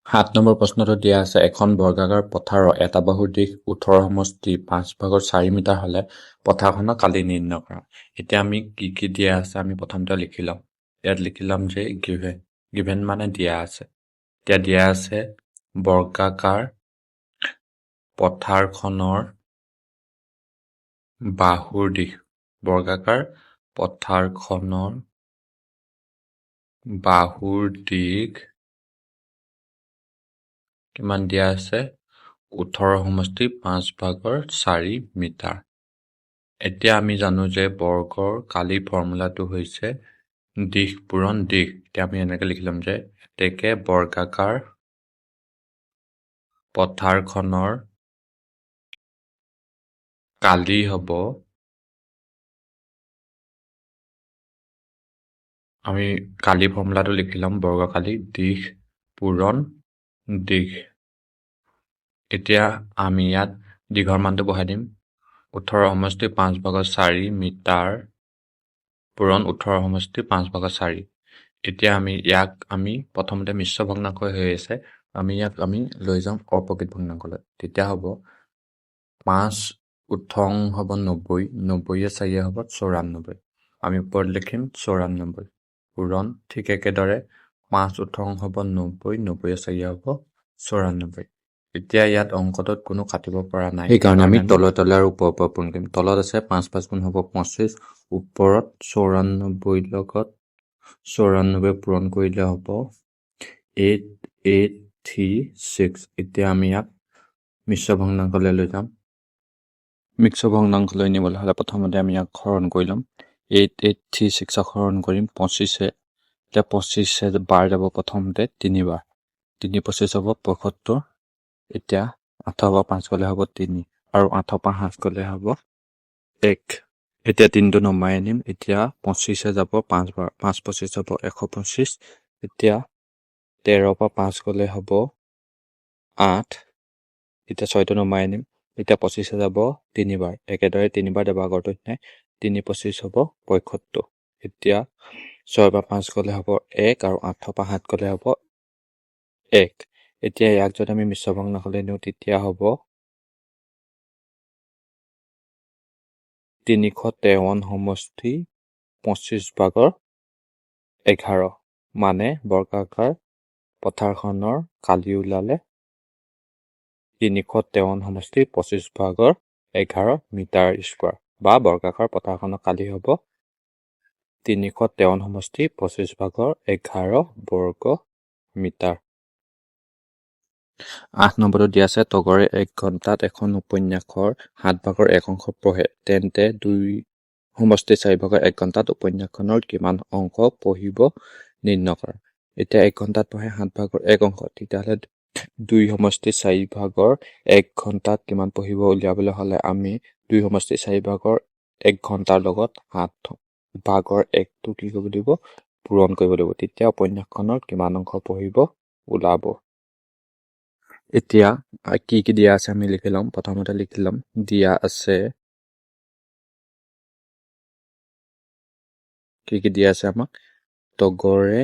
7 number প্ৰশ্নটো দিয়া আছে এখন বৰ্গাকাৰ পথাৰৰ এটা বাহুৰ দিশ 18 সমষ্টি 5/4 মিটাৰ হলে পথাৰখনৰ কালি নিৰ্ণয় কৰা। এতিয়া আমি কি দিয়া আছে আমি প্ৰথমতে লিখি লম। ইয়াত লিখি লম যে গিভেন মানে দিয়া আছে। এতিয়া দিয়া আছে বৰ্গাকাৰ পথাৰখনৰ বাহুৰ দিশ। বৰ্গাকাৰ পথাৰখনৰ বাহুৰ দিশ কিমান দিয়া আছে 18 সমষ্টি 5/4 মিটাৰ। এতিয়া আমি জানো যে বৰ্গৰ কালি ফৰ্মুলাটো হৈছে দিশ পূৰণ দিশ। এতিয়া আমি এনেকৈ লিখি ল'ম যে এতেকে বৰ্গাকাৰ পথাৰখনৰ কালি হ'ব, আমি কালি ফৰ্মুলাটো লিখি ল'ম বৰ্গকালি দিশ পূৰণ দিশ। এতিয়া আমি ইয়াত দীঘৰ মানটো বহাই দিম 18 সমষ্টি 5/4 মিটাৰ পূৰণ 18 সমষ্টি 5/4। এতিয়া ইয়াক আমি প্ৰথমতে মিশ্ৰ ভগ্নাংশ হৈ আছে, ইয়াক লৈ যাম অপ্ৰকৃত ভগ্নাংশলৈ। তেতিয়া হ'ব 5 18 হ'ব 90, 90 4 হ'ব 94। আমি ওপৰত লিখিম 94 পূৰণ। ঠিক একেদৰে 5 18 হ'ব 90, 90 4 হ'ব 94। এতিয়া ইয়াত অংকটোত কোনো কাটিব পৰা নাই, সেইকাৰণে আমি তলে তলে আৰু ওপৰৰ পৰা পূৰণ কৰিম। তলত আছে 5 5 গুণ হ'ব 25, ওপৰত 94 লগত 94 পূৰণ কৰিলে হ'ব 8836। এতিয়া আমি ইয়াক মিশ্ৰ ভগ্নাংশলৈ লৈ যাম। মিশ্ৰ ভগ্নাংশলৈ নিবলৈ হ'লে প্ৰথমতে আমি ইয়াক হৰণ কৰি ল'ম। 8836 হৰণ কৰিম 25। এতিয়া 25 বাৰ যাব প্ৰথমতে 3 বাৰ, 3 25 হ'ব 75। এতিয়া 8 পৰা 5 গ'লে হ'ব 3 আৰু 8 পৰা 7 গ'লে হ'ব 1। এতিয়া 3টো নমাই আনিম। এতিয়া 25 যাব 5 বাৰ, 5 25 হ'ব 125। এতিয়া 13 পৰা 5 গ'লে হ'ব 8। এতিয়া 6টো নমাই আনিম। এতিয়া 25 যাব 3 বাৰ, একেদৰে 3 বাৰ যাব আগৰটো নাই, 3 25 হ'ব 75। এতিয়া 6 পৰা 5 গ'লে হ'ব 1 আৰু 8 পৰা 7 গ'লে হ'ব 1। এতিয়া ইয়াক যদি আমি মিশ্ৰ ভগ্নাংশলৈ নিওঁ তেতিয়া হ'ব 353 সমষ্টি 25/11 মানে বৰ্গাকাৰ পথাৰখনৰ কালি ওলালে 353 সমষ্টি 25/11 মিটাৰ স্কোৱাৰ, বা বৰ্গাকাৰ পথাৰখনৰ কালি হ'ব 353 সমষ্টি 25/11 বৰ্গ মিটাৰ। 8 নম্বৰটো দিয়া আছে তগৰে 1 ঘণ্টাত এখন উপন্যাসৰ 7/1 অংশ পঢ়ে, তেন্তে 2 সমষ্টি 4/1 ঘণ্টাত উপন্যাসখনৰ কিমান অংশ পঢ়িব নিৰ্ণয় কৰা। এতিয়া 1 ঘণ্টাত পঢ়ে 7/1 অংশ, তেতিয়াহ'লে 2 সমষ্টি 4/1 ঘণ্টাত কিমান পঢ়িব উলিয়াবলৈ হ'লে আমি 2 সমষ্টি 4/1 ঘণ্টাৰ লগত 7/1টো কি কৰিব লাগিব পূৰণ কৰিব লাগিব। তেতিয়া উপন্যাসখনৰ কিমান অংশ পঢ়িব ওলাব। এতিয়া কি দিয়া আছে আমি লিখি ল'ম। প্ৰথমতে লিখি ল'ম দিয়া আছে কি দিয়া আছে আমাক তগৰে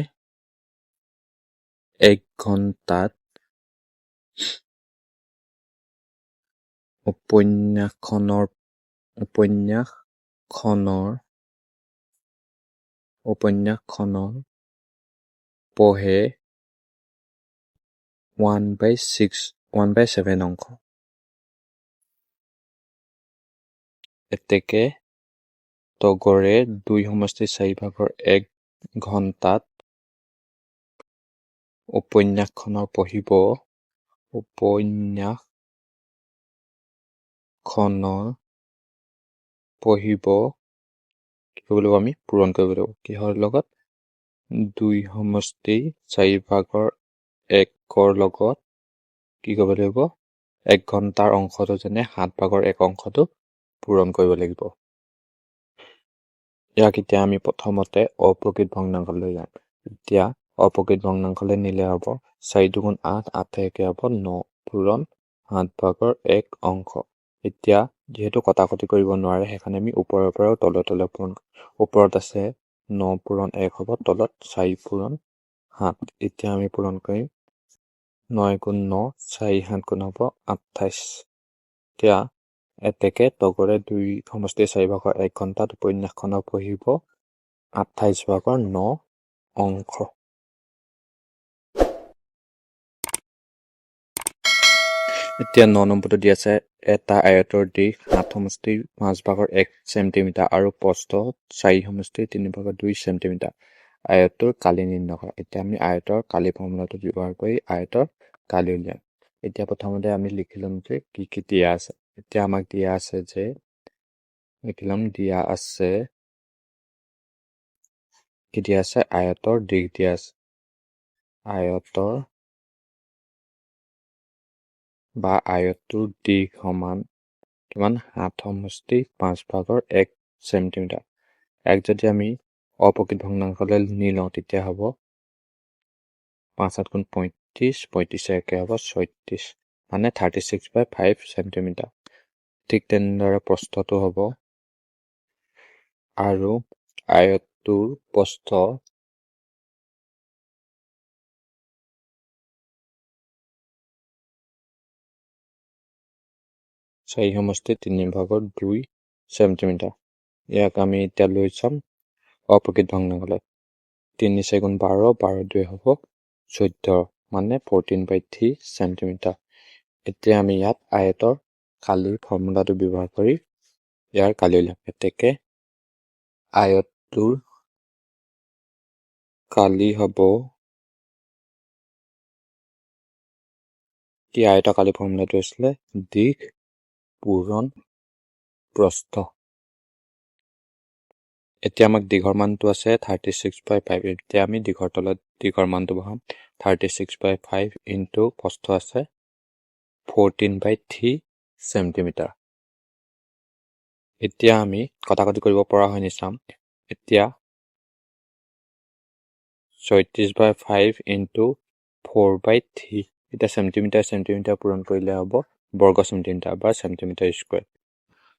1 ঘণ্টাত উপন্যাসখনৰ পঢ়ে 1/7 অংশ। এতেকে তগৰে 2 সমষ্টি 4/1 ঘণ্টাত উপন্যাসখনৰ পঢ়িব কি কৰিব লাগিব আমি পূৰণ কৰিব লাগিব কিহৰ লগত 2 সমষ্টি 4/1 লগত কি কৰিব লাগিব 1 ঘণ্টাৰ অংশটো যেনে 7/1 অংশটো পূৰণ কৰিব লাগিব। ইয়াক এতিয়া আমি প্ৰথমতে অপ্ৰকৃত ভগ্নাংশলৈ যাম। এতিয়া অপ্ৰকৃত ভগ্নাংশলৈ নিলে হ'ব 4 2 8, 8 1 হ'ব 9 পূৰণ 7/1 অংশ। এতিয়া যিহেতু কটাকটি কৰিব নোৱাৰে সেইকাৰণে আমি ওপৰৰ পৰাও তলে তলে পূৰণ কৰিম। ওপৰত আছে 9 পূৰণ 1 হ'ব, তলত 4 পূৰণ 7। এতিয়া আমি পূৰণ কৰিম 9 গুণ 9 4 7 গুণ হ'ব 28। এতিয়া এতেকে তগৰে 2 সমষ্টি 4 ভাগৰ 1 ঘণ্টাত উপন্যাসখনৰ পঢ়িব 28 ভাগৰ 9 অংশ। এতিয়া 9 নম্বৰটো দি আছে এটা আয়তৰ দিশ 7 সমষ্টি 5 ভাগৰ 1 চেণ্টিমিটাৰ আৰু প্ৰস্থ 4 সমষ্টি 3 ভাগৰ 2 চেণ্টিমিটাৰ। আয়তৰ কালি নিৰ্ণয় কৰা। এতিয়া আমি আয়তৰ কালি ফৰ্মুলাটো ব্যৱহাৰ কৰি আয়তৰ কালি উলিয়াম। এতিয়া প্ৰথমতে আমি লিখি ল'ম যে কি কি দিয়া আছে। এতিয়া আমাক দিয়া আছে যে লিখি ল'ম দিয়া আছে কি দিয়া আছে আয়তৰ দিশ দিয়া আছে। আয়তৰ বা আয়তটোৰ দিশ সমান কিমান 7 সমষ্টি 5 ভাগৰ 1 চেণ্টিমিটাৰ। এক যদি আমি অপ্ৰকৃত ভগ্নাংশলৈ নি লওঁ তেতিয়া হ'ব 5 7 গুণ 35 35 একে হ'ব 36 মানে 36/5 চেণ্টিমিটাৰ। ঠিক তেনেদৰে প্ৰস্থটো হ'ব আৰু আয়তটোৰ প্ৰস্থ 4 সমষ্টি 3 ভাগৰ 2 চেণ্টিমিটাৰ। ইয়াক আমি এতিয়া লৈ যাম অপ্ৰকৃত ভগ্নাংশলৈ। 3 4 গুণ 12 12 2 হ'ব 14 মানে 14/3 চেণ্টিমিটাৰ। এতিয়া আমি ইয়াত আয়তৰ কালিৰ ফৰ্মুলাটো ব্যৱহাৰ কৰি ইয়াৰ কালি উলিয়াম। এতেকে আয়তটোৰ কালি হ'ব কি আয়তৰ কালি ফৰ্মুলাটো আছিলে দিশ পূৰণ প্ৰস্থ। এতিয়া আমাক দীঘৰ মানটো আছে 36/5। এতিয়া আমি দীঘৰ তলত দীঘৰ মানটো বহাম 36/5 ইনটু প্ৰস্থ আছে 14/3 চেণ্টিমিটাৰ। এতিয়া আমি কটাকটি কৰিব পৰা হয় নি চাম। এতিয়া 36/5 ইনটু 4/3 এতিয়া চেণ্টিমিটাৰ পূৰণ কৰিলে হ'ব বৰ্গ চেণ্টিমিটাৰ বা চেণ্টিমিটাৰ স্কুৱেৰ।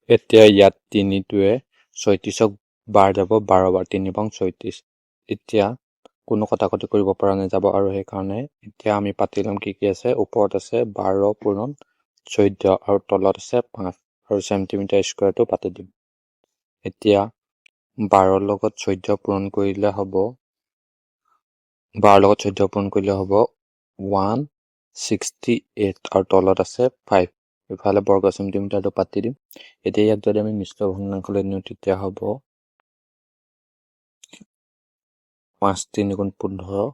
এতিয়া ইয়াত 3টোৱে 36ক বাৰ যাব 12 বাৰ 3 পাওঁ 36। এতিয়া কোনো কটাকটি কৰিব পৰা নাযাব আৰু সেইকাৰণে এতিয়া আমি পাতি ল'ম কি আছে। ওপৰত আছে 12 পূৰণ 14 আৰু তলত আছে 5 আৰু চেণ্টিমিটাৰ স্কুৱেৰটো পাতি দিম। এতিয়া 12 লগত 14 পূৰণ কৰিলে হ'ব 168 আৰু তলত আছে 5। ইফালে বৰ্গ চেণ্টিমিটাৰটো পাতি দিম। এতিয়া ইয়াত যদি আমি মিশ্ৰ ভগ্নাংশলৈ নিওঁ তেতিয়া হ'ব 5 3 গুণ 15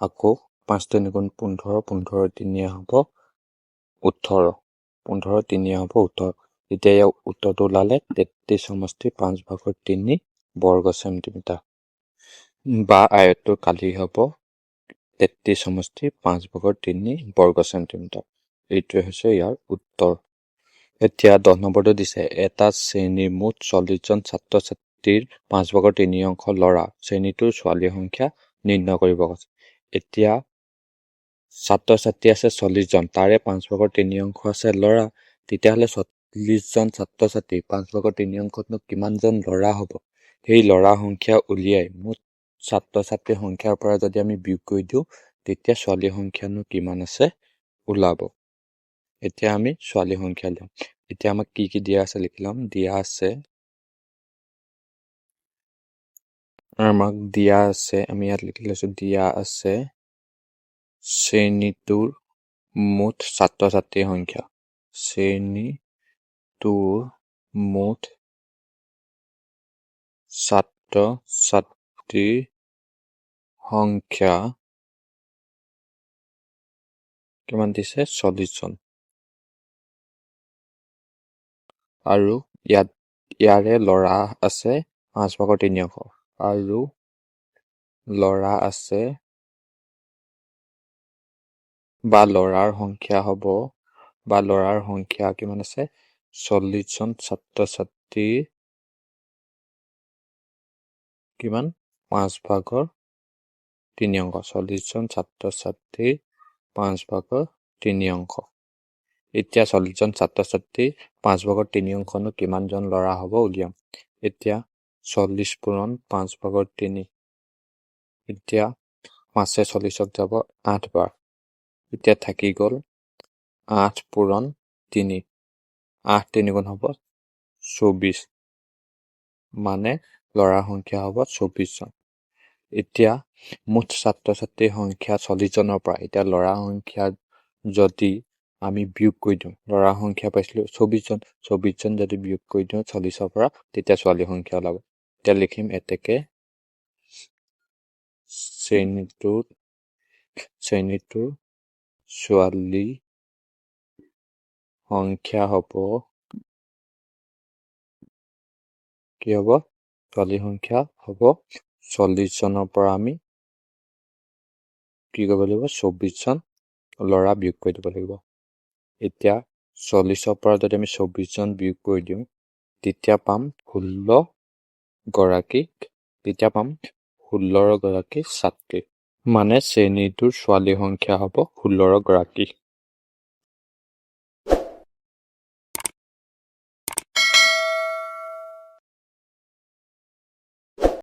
আকৌ 5 3 গুণ 15 15 3 হ'ব 18 15 3 হ'ব 18। এতিয়া ইয়াৰ উত্তৰটো ওলালে 33 সমষ্টি 5 ভাগৰ 3 বৰ্গ চেণ্টিমিটাৰ বা আয়তটোৰ কালি হ'ব 33 সমষ্টি 5 ভাগৰ 3 বৰ্গ চেণ্টিমিটাৰ। এইটোৱে হৈছে ইয়াৰ উত্তৰ। এতিয়া 10 নম্বৰটো দিছে এটা শ্ৰেণীৰ মুঠ 40 জন ছাত্ৰ ছাত্ৰীৰ 5 ভাগৰ 3 অংশ ল'ৰা শ্ৰেণীটোৰ ছোৱালীৰ সংখ্যা নিৰ্ণয় কৰিব কৈছে। এতিয়া ছাত্ৰ ছাত্ৰী আছে 40 জন তাৰে 5 ভাগৰ 3 অংশ আছে ল'ৰা। তেতিয়াহ'লে 40 জন ছাত্ৰ ছাত্ৰী 5 ভাগৰ 3 অংশতনো কিমানজন ল'ৰা হ'ব। সেই ল'ৰা সংখ্যা উলিয়াই মুঠ ছাত্ৰ ছাত্ৰীৰ সংখ্যাৰ পৰা যদি আমি বিয়োগ কৰি দিওঁ তেতিয়া ছোৱালীৰ সংখ্যানো কিমান আছে ওলাব। এতিয়া আমি ছোৱালীৰ সংখ্যা ল'ম। এতিয়া আমাক কি কি দিয়া আছে লিখি ল'ম। আমি ইয়াত লিখি লৈছো দিয়া আছে শ্ৰেণীটোৰ মুঠ ছাত্ৰ ছাত্ৰীৰ সংখ্যা। শ্ৰেণীটোৰ মুঠ ছাত্ৰ ছাত্ৰীৰ সংখ্যা কিমান দিছে 40 জন আৰু ইয়াৰে ল'ৰা আছে 5 ভাগৰ 3 অংশ আৰু ল'ৰা আছে বা ল'ৰাৰ সংখ্যা কিমান আছে 40 জন ছাত্ৰ ছাত্ৰীৰ কিমান 5 ভাগৰ 3 অংশ 40 জন ছাত্ৰ ছাত্ৰীৰ 5 ভাগৰ 3 অংশ। এতিয়া 40 জন ছাত্ৰ ছাত্ৰীৰ 5 ভাগৰ 3 অংশনো কিমানজন ল'ৰা হ'ব উলিয়াম। এতিয়া 40 পূৰণ 5 ভাগৰ 3 এতিয়া 5 40ক যাব 8 বাৰ এতিয়া থাকি গ'ল 8 পূৰণ 3 8 3 গুণ হ'ব 24 মানে ল'ৰাৰ সংখ্যা হ'ব 24 জন এতিয়া মুঠ ছাত্ৰ ছাত্ৰীৰ সংখ্যা 40 জনৰ পৰা এতিয়া ল'ৰাৰ সংখ্যা যদি আমি বিয়োগ কৰি দিওঁ ল'ৰাৰ সংখ্যা পাইছিলোঁ 24 জন 24 জন যদি বিয়োগ কৰি দিওঁ 40ৰ পৰা তেতিয়া ছোৱালীৰ সংখ্যা ওলাব এতিয়া লিখিম এতেকে শ্ৰেণীটোৰ ছোৱালী সংখ্যা হ'ব কি হ'ব ছোৱালীৰ সংখ্যা হ'ব 40 জনৰ পৰা আমি কি কৰিব লাগিব 24 জন ল'ৰা বিয়োগ কৰি দিব লাগিব এতিয়া 40ৰ পৰা যদি আমি 24 জন বিয়োগ কৰি দিওঁ তেতিয়া পাম 16 গৰাকী ছাত্ৰী মানে শ্ৰেণীটোৰ ছোৱালীৰ সংখ্যা হ'ব 16 গৰাকী